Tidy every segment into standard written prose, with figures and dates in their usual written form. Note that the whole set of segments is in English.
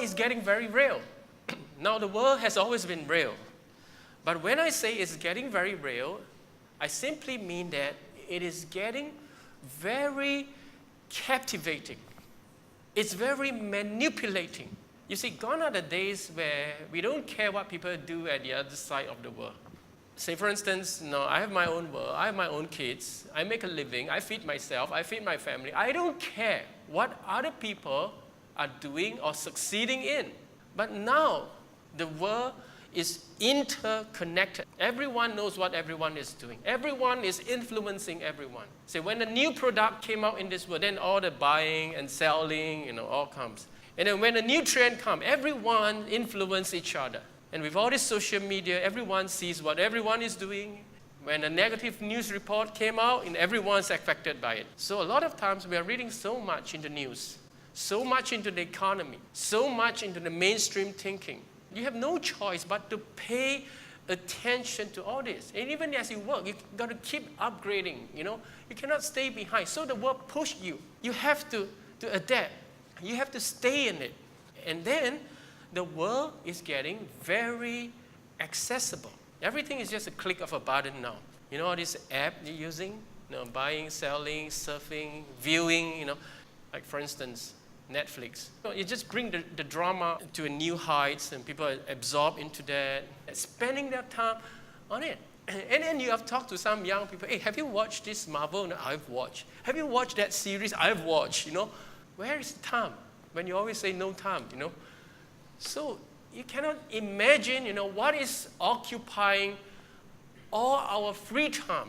is getting very real. Now, the world has always been real. But when I say it's getting very real, I simply mean that it is getting very captivating. It's very manipulating. You see, gone are the days where we don't care what people do at the other side of the world. Say, for instance, I have my own world, I have my own kids, I make a living, I feed myself, I feed my family. I don't care what other people are doing or succeeding in. But now, the world is interconnected. Everyone knows what everyone is doing. Everyone is influencing everyone. So when a new product came out in this world, then all the buying and selling, all comes. And then when a new trend comes, everyone influences each other. And with all this social media, everyone sees what everyone is doing. When a negative news report came out, and everyone's affected by it. So a lot of times we are reading so much in the news, so much into the economy, so much into the mainstream thinking. You have no choice but to pay attention to all this. And even as you work, you've got to keep upgrading, You cannot stay behind. So the world pushes you. You have to adapt. You have to stay in it. And then the world is getting very accessible. Everything is just a click of a button now. All this app you're using, buying, selling, surfing, viewing, like for instance, Netflix. You just bring the drama to a new heights and people are absorbed into that, spending their time on it. And then you have talked to some young people, hey, have you watched this Marvel? No, I've watched. Have you watched that series? I've watched, Where is the time? When you always say no time, So you cannot imagine, what is occupying all our free time.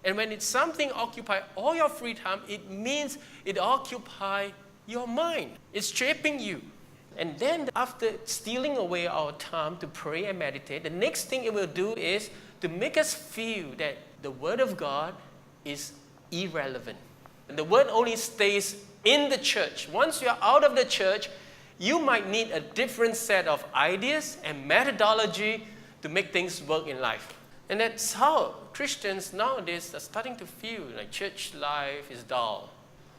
And when it's something occupy all your free time, it means it occupies your mind. It's shaping you. And then after stealing away our time to pray and meditate, the next thing it will do is to make us feel that the Word of God is irrelevant. And the Word only stays in the church. Once you are out of the church, you might need a different set of ideas and methodology to make things work in life. And that's how Christians nowadays are starting to feel like church life is dull.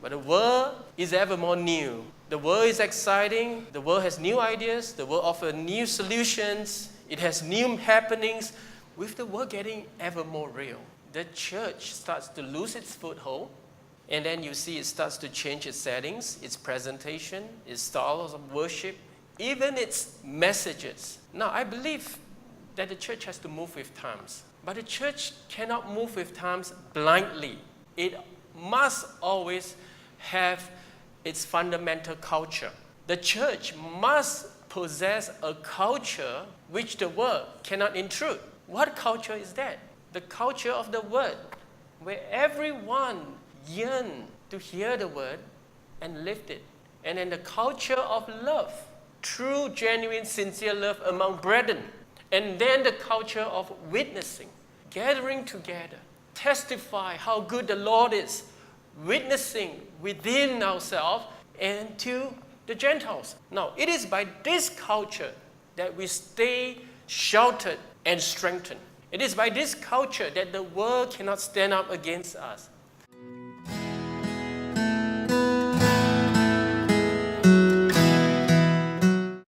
But the world is ever more new. The world is exciting. The world has new ideas. The world offers new solutions. It has new happenings. With the world getting ever more real, the church starts to lose its foothold. And then you see it starts to change its settings, its presentation, its styles of worship, even its messages. Now, I believe that the church has to move with times. But the church cannot move with times blindly. It must always have its fundamental culture. The church must possess a culture which the world cannot intrude. What culture is that? The culture of the Word, where everyone yearn to hear the Word and live it. And then the culture of love, true, genuine, sincere love among brethren. And then the culture of witnessing, gathering together, testify how good the Lord is, witnessing within ourselves and to the Gentiles. Now, it is by this culture that we stay sheltered and strengthened. It is by this culture that the world cannot stand up against us.